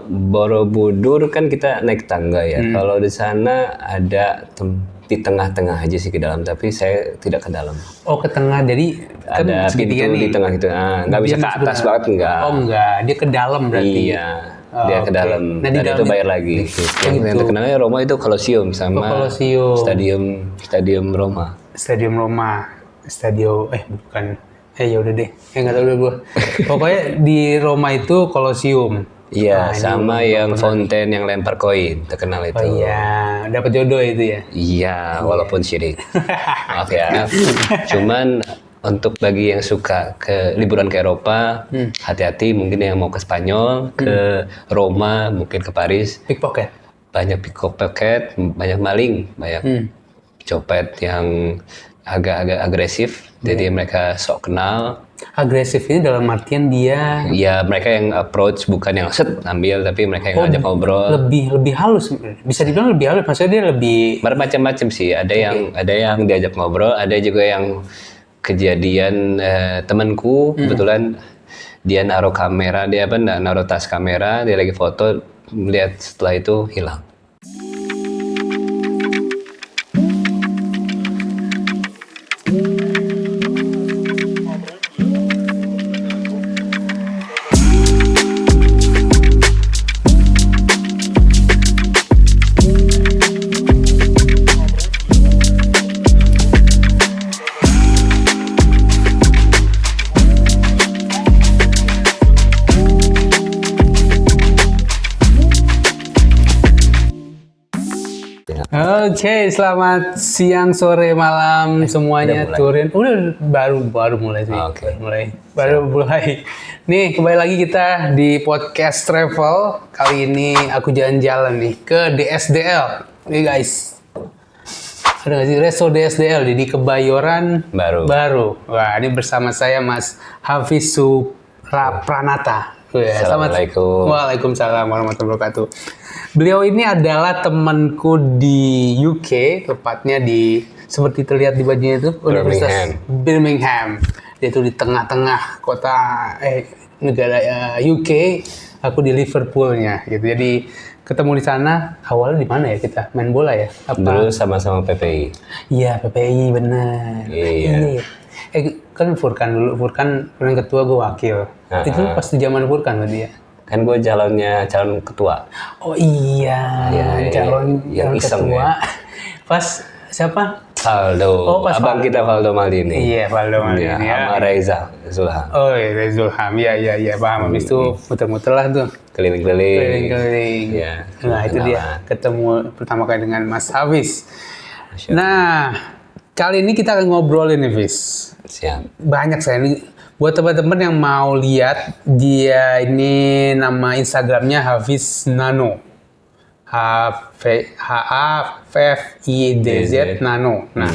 Borobudur kan kita naik tangga ya. Kalau di sana ada di tengah-tengah aja sih ke dalam, tapi saya tidak ke dalam. Oh, ke tengah, jadi kan Ada pintu di tengah gitu. Nggak bisa ke atas banget, enggak. Oh enggak, dia ke dalam berarti. Iya, dia ke dalam. Nah, di Dan dalam itu bayar lagi. Yang terkenalnya Roma itu Colosseum sama Colosseum. Stadium Roma. Stadium Roma, bukan. Ya udah deh, nggak tahu udah gue. Pokoknya di Roma itu Colosseum. Iya, sama yang fountain yang lempar koin, terkenal itu. Oh iya, dapat jodoh itu ya. Iya, walaupun syirik. Maaf ya. Cuman untuk bagi yang suka ke liburan ke Eropa, hati-hati mungkin yang mau ke Spanyol, ke Roma, mungkin ke Paris. Pickpocket. Banyak pickpocket, banyak maling, banyak copet yang agak-agak agresif. Jadi mereka sok kenal. Agresif ini dalam artian dia Ya mereka yang approach, bukan yang ambil, tapi mereka yang ngajak ngobrol. lebih halus, bisa dibilang lebih halus, maksudnya dia lebih Bermacam-macam sih. Ada yang diajak ngobrol, ada juga yang kejadian temanku kebetulan dia naruh tas kamera, dia lagi foto, melihat setelah itu hilang. Oke, selamat siang, sore, malam semuanya. Turin. Udah baru mulai sih. Baru mulai. Nih, kembali lagi kita di podcast travel. Kali ini aku jalan-jalan nih ke DSDL. Nih guys. Ada nggak sih Resto DSDL di Kebayoran Baru. Wah, ini bersama saya Mas Hafiz Pranata. Assalamualaikum. Waalaikumsalam warahmatullahi wabarakatuh. Beliau ini adalah temanku di UK, tepatnya di seperti terlihat di bajunya itu Universitas Birmingham. Dia itu di tengah-tengah kota negara UK, aku di Liverpoolnya gitu. Jadi ketemu di sana. Awalnya di mana ya kita main bola ya? Dulu sama-sama PPI. Iya, PPI benar. Iya. Kan Furkan dulu, Furkan ketua, gue wakil. Itu pas di zaman Furkan berarti ya? Kan gue calon ketua. Oh iya, calon iseng ketua. Ya? Pas siapa? Valdo. Abang kita Valdo Maldini. Iya, Valdo Maldini. Sama Reza Zulham. Oh iya, Reza Zulham. Iya, paham. Habis itu muter-muter lah tuh. Keliling-keliling. Ya, nah, itu dia. Ketemu pertama kali dengan Mas Hafiz. Nah, kali ini kita akan ngobrolin nih, Hafiz. Siap. Banyak saya ini. Buat teman-teman yang mau lihat, dia ini nama Instagramnya Hafiz Nano. HAFIDZ Nano. Nah,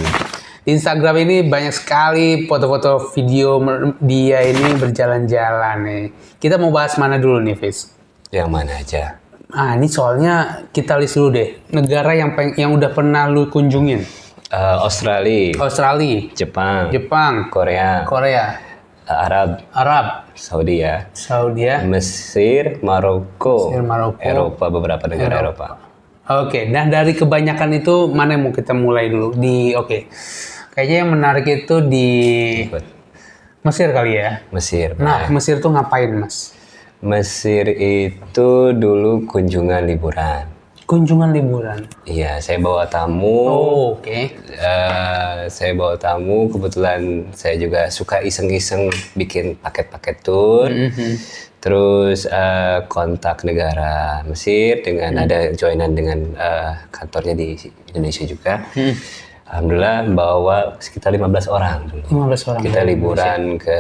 di Instagram ini banyak sekali foto-foto video dia ini berjalan-jalan nih. Kita mau bahas mana dulu nih, Fiz? Yang mana aja? Ini soalnya kita list dulu deh. Negara yang udah pernah lu kunjungin. Australia. Jepang. Korea. Arab. Saudi ya. Mesir, Maroko. Eropa, beberapa negara Eropa. Oke, nah dari kebanyakan itu mana yang mau kita mulai dulu? Kayaknya yang menarik itu di Mesir kali ya. Mesir. Nah, Mesir tuh ngapain, Mas? Mesir itu dulu kunjungan liburan. Iya, saya bawa tamu. Oh, oke. Saya bawa tamu, kebetulan saya juga suka iseng-iseng bikin paket-paket tour. Terus kontak negara Mesir dengan ada joinan dengan kantornya di Indonesia juga. Alhamdulillah bawa sekitar 15 orang dulu. 15 orang. Kita liburan ke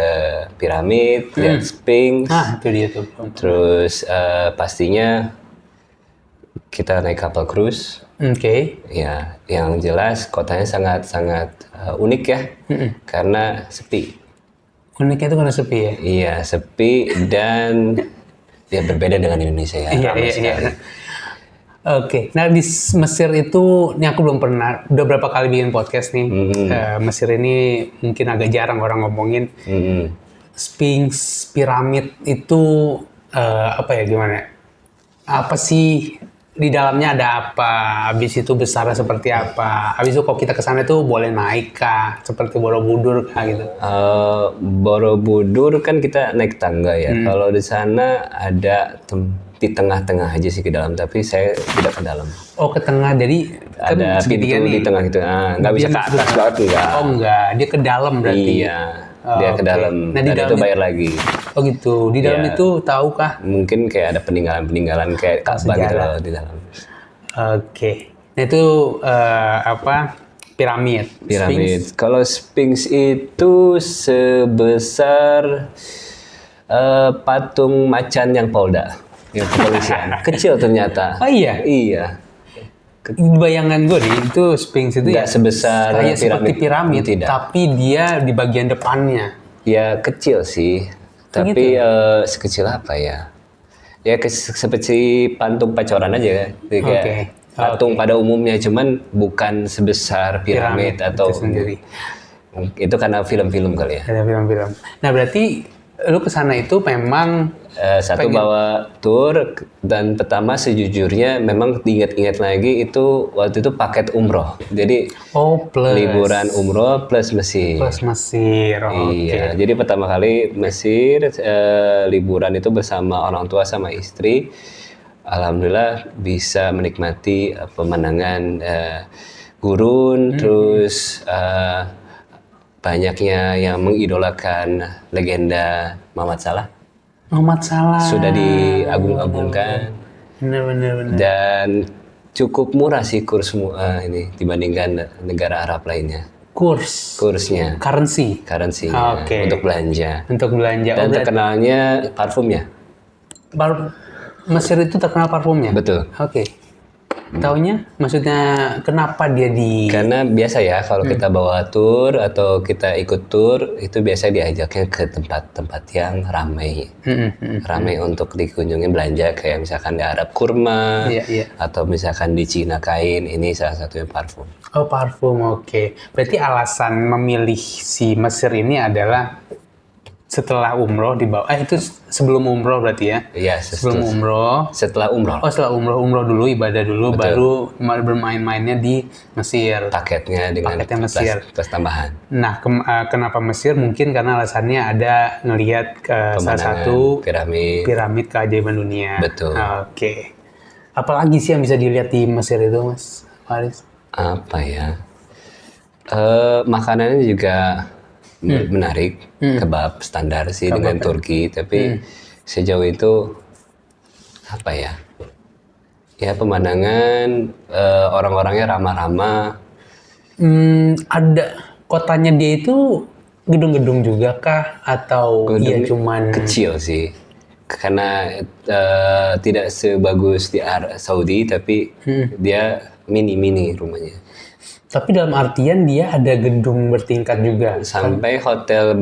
piramid, lihat Sphinx. Itu dia tuh. Terus pastinya kita naik kapal cruise. Oke. Ya, yang jelas kotanya sangat unik ya, karena sepi. Uniknya itu karena sepi ya? Iya, sepi dan ya berbeda dengan Indonesia ya. Iya. Oke, nah di Mesir itu, ini aku belum pernah, udah berapa kali bikin podcast nih. Mesir ini mungkin agak jarang orang ngomongin. Sphinx, piramid itu gimana? apa sih di dalamnya ada apa, habis itu besarnya seperti apa, habis itu kalau kita ke sana itu boleh naik kah, seperti Borobudur kah gitu. Borobudur kan kita naik tangga ya. Kalau di sana ada di tengah-tengah aja sih ke dalam, tapi saya tidak ke dalam. Oh, ke tengah, jadi kan Ada pintu segitiga nih. di tengah gitu. Nggak bisa Dia ke atas banget, enggak. Oh enggak, dia ke dalam berarti. Iya, dia ke Oke. dalam. Nah, di Dan dalam itu bayar lagi. Oh gitu, di dalam Iya. itu tahukah? Mungkin kayak ada peninggalan-peninggalan kayak Ka'bah gitu sejarah. loh di dalam. Oke, nah itu apa? Piramid. Piramid. Sphinx. Kalau Sphinx itu sebesar patung macan yang Polda, yang kepolisian. Kecil ternyata. Oh iya, Iya. bayangan gue nih itu Sphinx itu Nggak sebesar kayak seperti piramid, Tidak. tapi dia di bagian depannya. Ya kecil sih. Tapi sekecil apa ya? Ya seperti patung pacoran aja. Jadi kayak Oke. patung pada umumnya, cuman bukan sebesar piramid atau itu sendiri. Itu karena film-film kali ya. Ada film-film. Nah berarti lu kesana itu memang Satu bawa tour, dan pertama sejujurnya memang diingat-ingat lagi itu waktu itu paket umroh. Jadi plus liburan umroh plus Mesir. plus Mesir. Iya, jadi pertama kali Mesir liburan itu bersama orang tua sama istri. Alhamdulillah bisa menikmati pemandangan gurun, terus banyaknya yang mengidolakan legenda Muhammad Salah. Muhammad Salah. Sudah diagung-agungkan. Benar. Dan cukup murah sih kurs ini dibandingkan negara Arab lainnya. Kursnya. Currency. Currency-nya untuk belanja. Untuk belanja. Dan terkenalnya parfumnya. Mesir itu terkenal parfumnya? Betul. Oke. Taunya? Maksudnya kenapa dia Karena biasa ya kalau kita bawa tour atau kita ikut tour itu biasa diajaknya ke tempat-tempat yang ramai. Ramai untuk dikunjungi belanja, kayak misalkan di Arab kurma, atau misalkan di Cina kain, ini salah satunya parfum. Oh, parfum, oke. Berarti alasan memilih si Mesir ini adalah setelah umroh dibawa. Itu sebelum umroh berarti ya? Iya, sebelum umroh. Setelah umroh. Oh, setelah umroh dulu, ibadah dulu, baru bermain-mainnya di Mesir. Paketnya dengan Mesir. plus tambahan. Nah, kenapa Mesir? Mungkin karena alasannya ada ngelihat salah satu piramid keajaiban dunia. Betul. Oke. Apalagi sih yang bisa dilihat di Mesir itu, Mas Faris? Apa ya? Makanannya juga menarik, kebab standar sih dengan Turki, tapi sejauh itu apa ya? Ya pemandangan, orang-orangnya ramah-ramah. Ada kotanya dia itu gedung-gedung juga kah atau dia cuman kecil sih? Karena tidak sebagus di Saudi, tapi dia mini rumahnya. Tapi dalam artian dia ada gedung bertingkat juga. Sampai hotel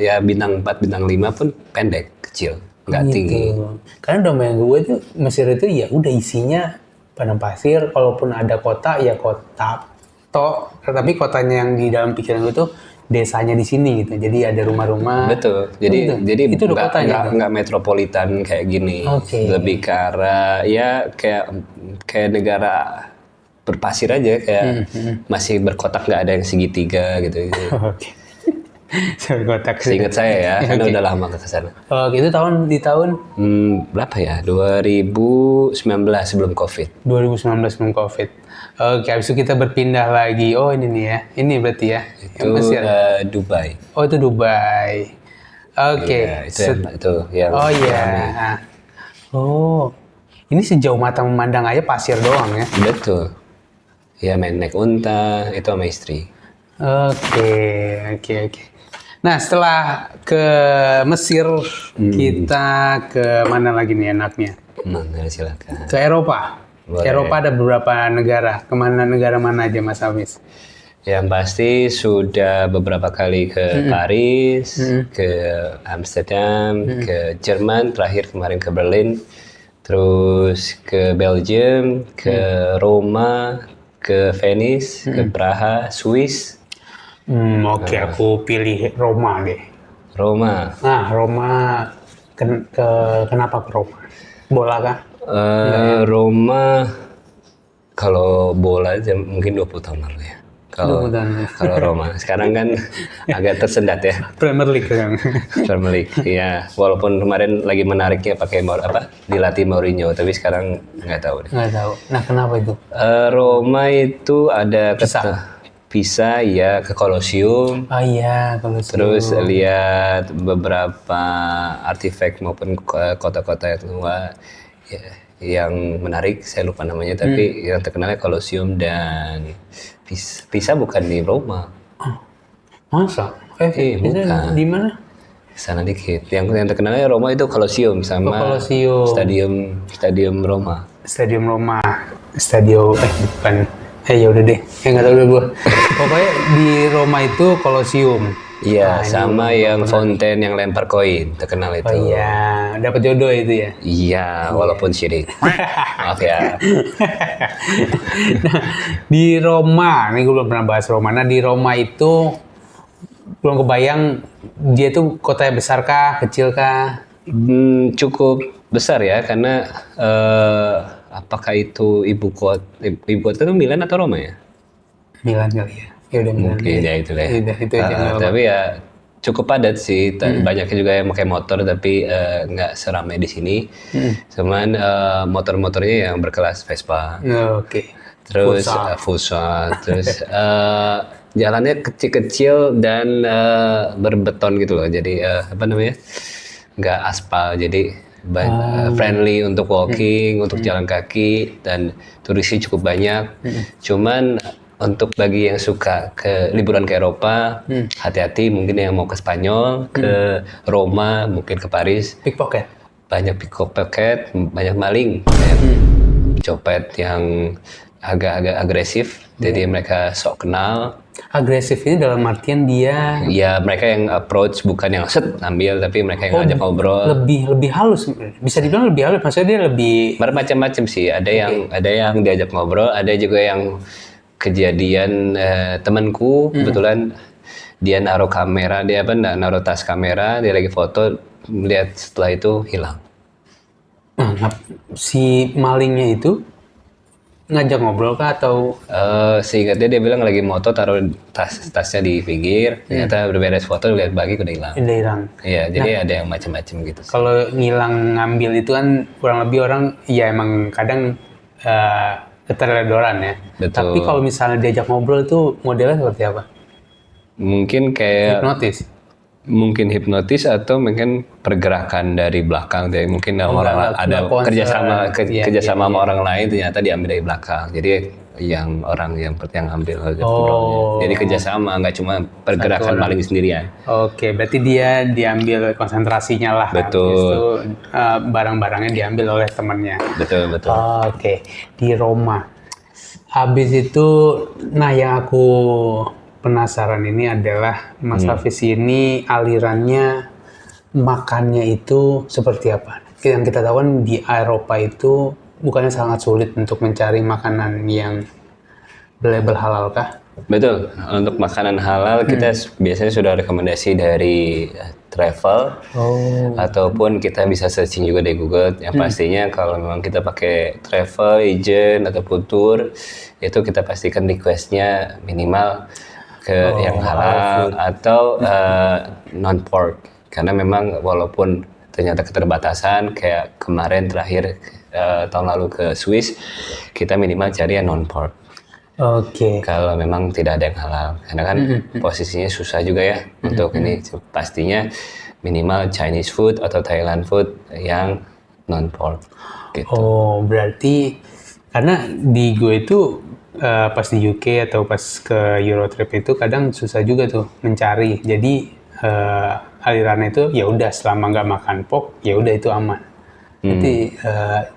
ya bintang 4, bintang 5 pun pendek, kecil, nggak tinggi. Karena domain gue itu Mesir itu ya udah isinya padang pasir. Kalaupun ada kota ya kota tapi kotanya yang di dalam pikiran gue tuh desanya di sini gitu. Jadi ada rumah-rumah. Betul. Jadi itu nggak metropolitan kayak gini. Lebih ke arah ya kayak negara berpasir aja, kayak masih berkotak, nggak ada yang segitiga gitu. Oke. Berkotak. Seingat saya ya, karena udah lama ke sana. Itu di tahun berapa ya? 2019 sebelum COVID. 2019 sebelum COVID. Oke, habis itu kita berpindah lagi. Oh ini nih ya, ini berarti ya. Itu Dubai. Oh itu Dubai. Oke. Ya, itu yang. Oh iya. Oh, ini sejauh mata memandang aja pasir doang ya. Betul. Ya main naik unta itu sama istri. Oke. Nah setelah ke Mesir kita ke mana lagi nih enaknya? Silakan. Ke Eropa. Boleh. Ke Eropa ada beberapa negara. Negara mana aja Mas Hamis? Yang pasti sudah beberapa kali ke Paris, ke Amsterdam, ke Jerman, terakhir kemarin ke Berlin, terus ke Belgium, ke Roma, ke Venice, ke Praha, Swiss. Oke, aku pilih Roma deh. Roma. Nah, Roma kenapa ke Roma? Bola kah? Roma kalau bola aja mungkin 20 tahun lalu ya. Kalau Roma sekarang kan agak tersendat ya. Premier League kan. Premier League, ya. Walaupun kemarin lagi menariknya pakai dilatih Mourinho, tapi sekarang nggak tahu deh. Nggak tahu. Nah kenapa itu? Roma itu ada Pisa ya, ke Colosseum. Oh iya, Colosseum. Terus lihat beberapa artefak maupun kota-kota yang tua ya, yang menarik. Saya lupa namanya, tapi yang terkenalnya Colosseum dan Pisa bukan di Roma. Masa? Bukan. Di mana? Sana dikit. Yang terkenalnya Roma itu Colosseum sama Stadium Roma. Stadium Roma. Bukan. Ya udah deh. Nggak tahu udah gue. Pokoknya di Roma itu Colosseum. Iya, sama yang fountain yang lempar koin, terkenal itu. Oh iya, dapat jodoh itu ya. Iya, walaupun syirik. Maaf ya. Nah, di Roma, ini gue belum pernah bahas Roma. Nah, di Roma itu belum kebayang dia tuh kota yang besar kah, kecil kah? Cukup besar ya, karena apakah itu ibu kota itu Milan atau Roma ya? Milan kali ya. Ya udah Milan. Mungkin ya itu deh. Itu aja. Tapi ya cukup padat sih. Banyak juga yang pakai motor, tapi nggak seramai di sini. Cuman motor-motornya yang berkelas Vespa. Oke. Terus Futsal. Terus jalannya kecil-kecil dan berbeton gitu loh. Jadi nggak aspal. Jadi friendly untuk walking, untuk jalan kaki, dan turisnya cukup banyak. Cuman untuk bagi yang suka ke liburan ke Eropa, hati-hati mungkin yang mau ke Spanyol, ke Roma, mungkin ke Paris. Pickpocket. Banyak pickpocket, banyak maling, banyak copet yang agak-agak agresif. Jadi mereka sok kenal. Agresif ini dalam artian dia. Ya mereka yang approach, bukan yang ambil, tapi mereka yang ngajak ngobrol. Lebih halus, bisa dibilang lebih halus. Maksudnya dia lebih. Bermacam-macam sih. Ada yang diajak ngobrol, ada juga yang kejadian temanku kebetulan dia naruh kamera, naruh tas kamera, dia lagi foto, melihat setelah itu hilang. Nah, si malingnya itu ngajak ngobrol kah atau? Seingatnya dia bilang lagi moto, taruh tasnya di pinggir, ternyata berberes foto, lihat bagi udah hilang. Udah hilang. Iya, jadi ada yang macam-macam gitu. Kalau ngilang ngambil itu kan kurang lebih orang, ya emang kadang keteledoran ya. Betul. Tapi kalau misalnya diajak ngobrol itu modelnya seperti apa? Mungkin kayak hipnotis. Hipnotis atau mungkin pergerakan dari belakang. Jadi mungkin ada kerjasama sama orang lain, ternyata diambil dari belakang. Jadi yang ambil. Jadi kerjasama, nggak cuma pergerakan paling sendirian. Oke, berarti dia diambil konsentrasinya lah. Betul. Habis itu barang-barangnya diambil oleh temannya. Betul. Oke, di Roma. Habis itu, nah yang aku penasaran ini adalah Mas Hafiz ini alirannya makannya itu seperti apa? Yang kita tahu kan di Eropa itu bukannya sangat sulit untuk mencari makanan yang berlabel halal kah? Betul, untuk makanan halal kita biasanya sudah rekomendasi dari travel, ataupun kita bisa searching juga di Google. Yang pastinya kalau memang kita pakai travel agent ataupun tour, itu kita pastikan requestnya minimal ke yang halal atau non pork, karena memang walaupun ternyata keterbatasan, kayak kemarin terakhir tahun lalu ke Swiss, kita minimal cari yang non pork. Oke. Kalau memang tidak ada yang halal, karena kan posisinya susah juga ya untuk ini. Pastinya minimal Chinese food atau Thailand food yang non pork. Gitu. Oh, berarti karena di gue itu pas di UK atau pas ke Eurotrip itu kadang susah juga tuh mencari. Jadi alirannya itu ya udah selama nggak makan pork ya udah itu aman. Jadi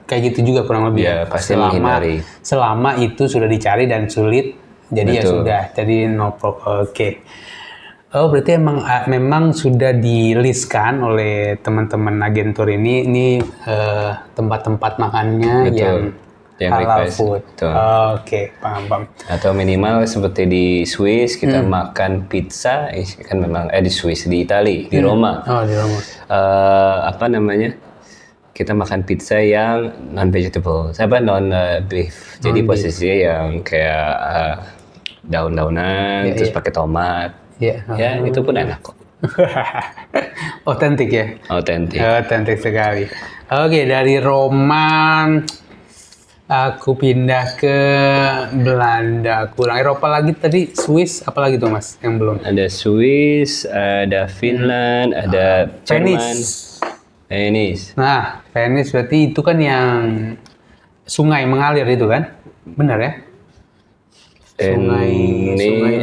kayak gitu juga kurang lebih. Ya, pasti menghindari. Selama itu sudah dicari dan sulit, jadi ya sudah. Jadi no pork. Oke. Oh, berarti memang sudah di-listkan oleh teman-teman agen tour ini tempat-tempat makannya yang halal request. food. Oke, paham. Atau minimal seperti di Swiss kita makan pizza, kan memang di Swiss, di Italia, di Roma. Oh, di Roma. Apa namanya? kita makan pizza yang non vegetable, non beef. Jadi posisinya yang kayak daun-daunan, terus pakai tomat. Ya itu pun enak kok. Otentik ya? Otentik sekali. Oke, dari Roma aku pindah ke Belanda. Kurang Eropa lagi tadi, Swiss, apalagi tuh Mas yang belum? Ada Swiss, ada Finland, ada Jerman. Venice. Nah, Venice berarti itu kan yang sungai mengalir itu kan? Benar ya? Sungai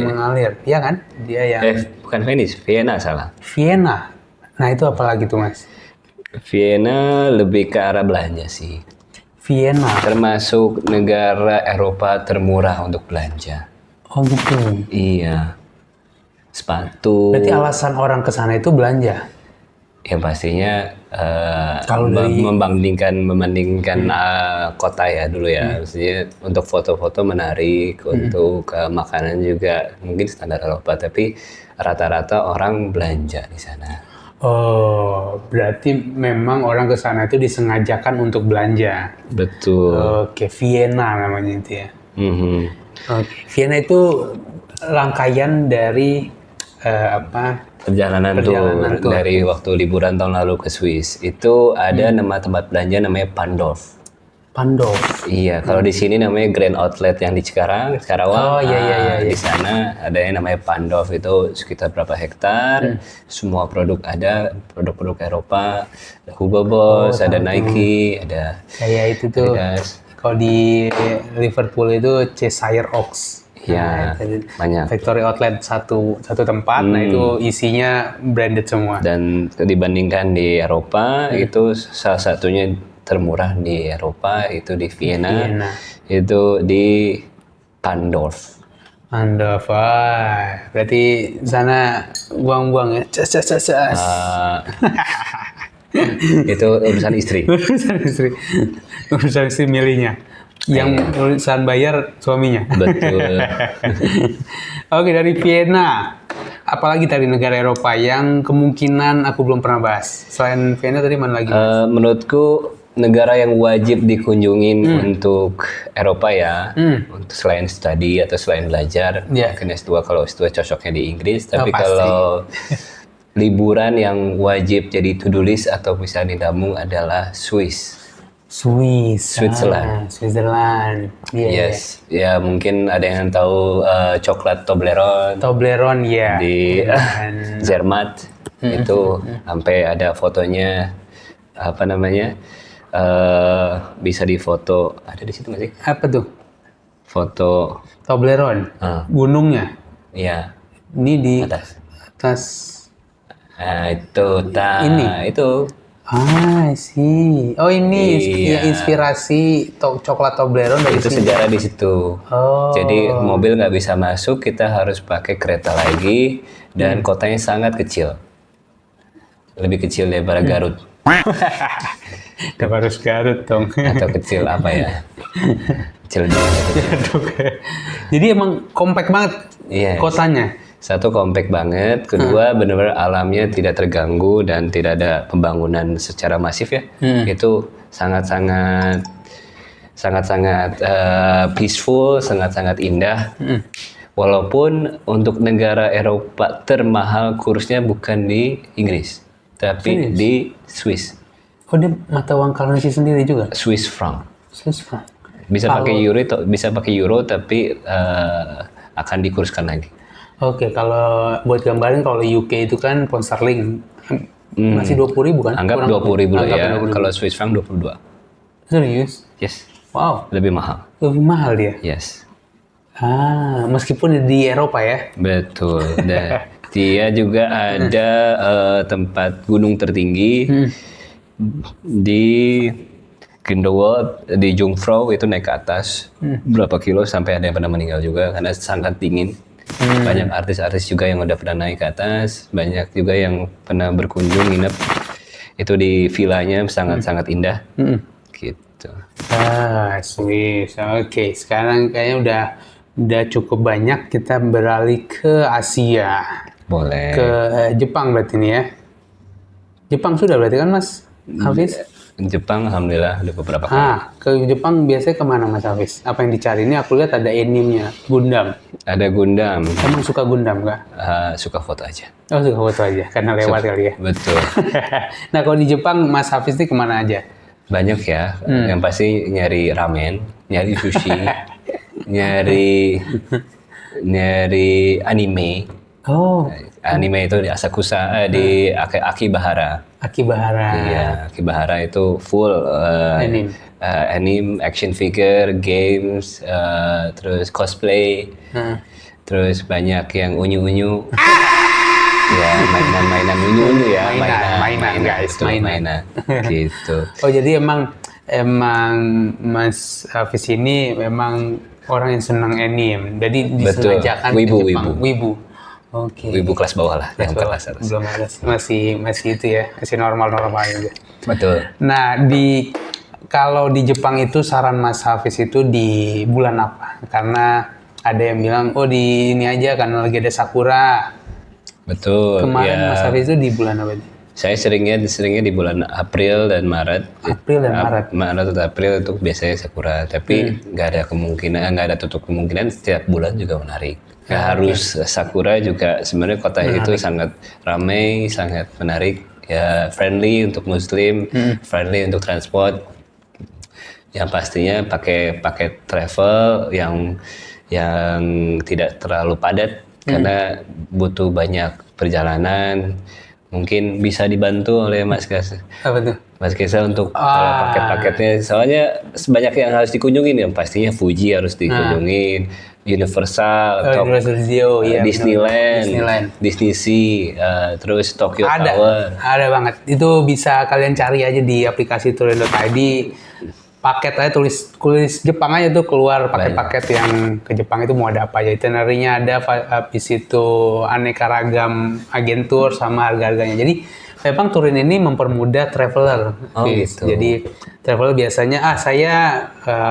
mengalir, iya kan? Dia yang bukan Venice, Vienna salah. Vienna. Nah itu apa lagi tuh Mas? Vienna lebih ke arah belanja sih. Vienna. Termasuk negara Eropa termurah untuk belanja. Oh gitu. Iya. Sepatu. Berarti alasan orang ke sana itu belanja. Yang pastinya kalau membandingkan kota ya dulu ya. Maksudnya untuk foto-foto menarik, untuk makanan juga mungkin standar Eropa, tapi rata-rata orang belanja di sana. Oh, berarti memang orang ke sana itu disengajakan untuk belanja. Betul. Oke, Vienna namanya itu ya. Oke, Vienna itu rangkaian dari perjalanan tour dari waktu liburan tahun lalu ke Swiss. Itu ada nama tempat belanja namanya Pandorf. Iya, kalau di sini namanya Grand Outlet yang di Karawang. Oh iya. Di sana ada yang namanya Pandorf, itu sekitar berapa hektar. Semua produk ada, produk-produk Eropa. Ada Hugo Boss, ada Nike, ada kayak itu tuh. Kalau di Liverpool itu Cheshire Oaks. Ya, banyak. Factory outlet satu tempat, nah itu isinya branded semua. Dan dibandingkan di Eropa, itu salah satunya termurah di Eropa, itu di Vienna. Itu di Pandorf. Berarti sana buang-buang ya? Cas. Itu urusan istri. Urusan istri milihnya. Yang urusan bayar suaminya. Betul. Oke, dari Vienna. Apalagi dari negara Eropa yang kemungkinan aku belum pernah bahas. Selain Vienna tadi mana lagi? Menurutku negara yang wajib dikunjungin untuk Eropa ya. Untuk selain studi atau selain belajar. Mungkin S2, kalau S2 cocoknya di Inggris. Tapi kalau liburan yang wajib jadi to-do list atau bisa didamung adalah Switzerland. Yes. Ya mungkin ada yang tahu coklat Toblerone ya. Di Zermatt itu sampai ada fotonya bisa difoto. Ada di situ nggak sih? Apa tuh? Foto Toblerone. Gunungnya. Iya. Ini di atas. Nah, itu itu. Sih. Oh ini inspirasi coklat Toblerone dari itu sini. Sejarah di situ. Jadi mobil nggak bisa masuk, kita harus pakai kereta lagi dan kotanya sangat kecil, lebih kecil daripada Garut. Harus Garut dong. Atau kecil apa ya? Kecil juga. Jadi emang kompak banget kotanya. Satu, kompak banget. Kedua, benar-benar alamnya tidak terganggu dan tidak ada pembangunan secara masif ya. Itu sangat-sangat peaceful, sangat-sangat indah. Walaupun untuk negara Eropa termahal kursnya bukan di Inggris, tapi di Swiss. Oh, dia mata uang currency sendiri juga? Swiss franc. Bisa pakai euro, tapi akan dikurskan lagi. Oke, kalau buat gambarin, kalau UK itu kan pound sterling masih 20.000 kan? Anggap 20.000 lah ya. Kalau Swiss franc 22. Serius? Yes. Wow. Lebih mahal. Lebih mahal dia? Yes. Meskipun di Eropa ya? Betul. Dia juga ada tempat gunung tertinggi di Grindelwald, di Jungfrau, itu naik ke atas berapa kilo sampai ada yang pernah meninggal juga karena sangat dingin. Banyak artis-artis juga yang udah pernah naik ke atas, banyak juga yang pernah berkunjung nginep. Itu di villanya sangat-sangat indah. Gitu. Swiss. Oke, sekarang kayaknya udah cukup banyak, kita beralih ke Asia. Boleh. Ke Jepang berarti nih ya. Jepang sudah berarti kan Mas Hafiz? Jepang alhamdulillah udah beberapa kali. Ke Jepang biasanya kemana Mas Hafiz? Apa yang dicari? Ini aku lihat ada anime-nya, Gundam. Ada Gundam. Emang suka Gundam nggak? Suka foto aja. Oh suka foto aja, karena lewat kali ya? Betul. Nah kalau di Jepang Mas Hafiz ini kemana aja? Banyak ya, yang pasti nyari ramen, nyari sushi, nyari anime. Oh, Anime itu di Asakusa, di Akibahara. Akibahara. Iya, Akibahara itu full anime, action figure, games, terus cosplay, terus banyak yang unyu-unyu. Ya, mainan unyu-unyu ya, mainan guys, mainan. Gitu. Oh jadi emang Mas Hafiz ini memang orang yang senang anime, jadi disengajakan ke Jepang. Wibu. Oke. Wibu kelas bawah lah, yang kelas atas. Belum ada, masih itu ya, masih normal aja. Betul. Nah kalau di Jepang itu saran Mas Hafiz itu di bulan apa? Karena ada yang bilang di ini aja karena lagi ada sakura. Betul. Kemarin ya. Mas Hafiz itu di bulan apa? Saya seringnya di bulan April dan Maret. Maret atau April itu biasanya sakura, tapi nggak ada tutup kemungkinan setiap bulan juga menarik. Nggak harus sakura juga, sebenarnya kota itu sangat ramai, sangat menarik, ya friendly untuk muslim, friendly untuk transport. Yang pastinya pakai paket travel yang tidak terlalu padat karena butuh banyak perjalanan. Mungkin bisa dibantu oleh Mas Kesa. Apa tuh? Mas Kesa untuk kalau paket-paketnya, soalnya sebanyak yang harus dikunjungin, yang pastinya Fuji harus dikunjungin, Universal, Disneyland, Disney Sea, terus Tokyo Tower. Ada banget. Itu bisa kalian cari aja di aplikasi Touring.id. Paket aja tulis Jepang aja tuh keluar paket-paket yang ke Jepang itu mau ada apa aja. Itinerary-nya ada, habis itu aneka ragam agentur sama harga-harganya. Jadi memang Touring ini mempermudah traveler. Gitu. Jadi traveler biasanya saya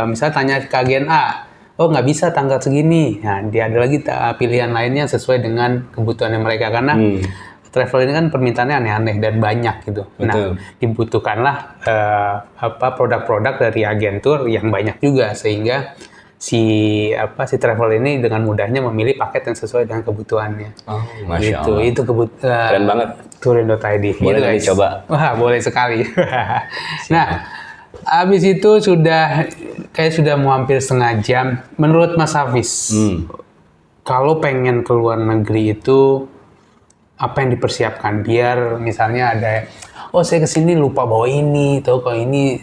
misalnya tanya ke agen A, nggak bisa tanggal segini. Nah, dia ada lagi pilihan lainnya sesuai dengan kebutuhannya mereka karena travel ini kan permintaannya aneh-aneh dan banyak gitu. Betul. Nah, dibutuhkanlah produk-produk dari agentur yang banyak juga sehingga si travel ini dengan mudahnya memilih paket yang sesuai dengan kebutuhannya. Oh, Masya Allah. Itu keren banget. Touring.id. Boleh nanti coba. Wah, boleh sekali. Nah, habis itu sudah mau hampir setengah jam. Menurut Mas Hafiz, kalau pengen ke luar negeri itu apa yang dipersiapkan biar misalnya ada saya kesini lupa bawa ini, kalau ini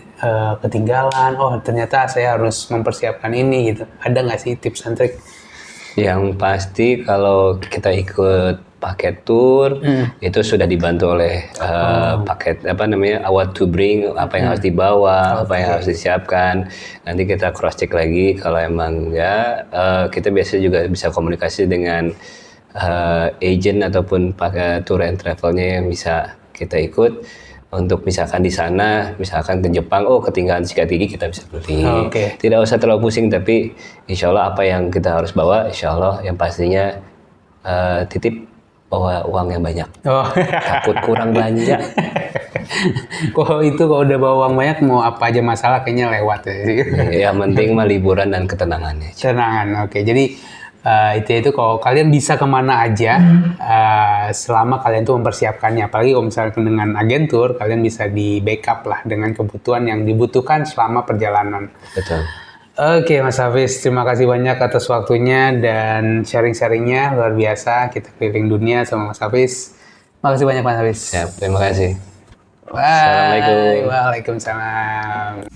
ketinggalan, ternyata saya harus mempersiapkan ini gitu. Ada nggak sih tips and trick? Yang pasti kalau kita ikut paket tour itu sudah dibantu oleh paket what to bring, apa yang harus dibawa, apa yang harus disiapkan. Nanti kita cross check lagi kalau emang enggak, kita biasanya juga bisa komunikasi dengan agent ataupun pakai tour and travelnya yang bisa kita ikut untuk misalkan di sana, misalkan ke Jepang, ketinggalan sikat gigi kita bisa beli. Tidak usah terlalu pusing, tapi insya Allah apa yang kita harus bawa, insya Allah yang pastinya titip bawa uang yang banyak. Takut kurang belanja. Kalau udah bawa uang banyak mau apa aja masalah kayaknya lewat ya. Yang penting mah liburan dan ketenangannya. Ketenangan, oke. Jadi itu kalau kalian bisa kemana aja selama kalian tuh mempersiapkannya, apalagi kalau misalnya dengan agentur kalian bisa di backup lah dengan kebutuhan yang dibutuhkan selama perjalanan. Betul. Oke Mas Hafiz, terima kasih banyak atas waktunya dan sharing-sharingnya luar biasa. Kita keliling dunia sama Mas Hafiz. Makasih banyak Mas Hafiz. Ya, terima kasih. Assalamualaikum. Waalaikumsalam.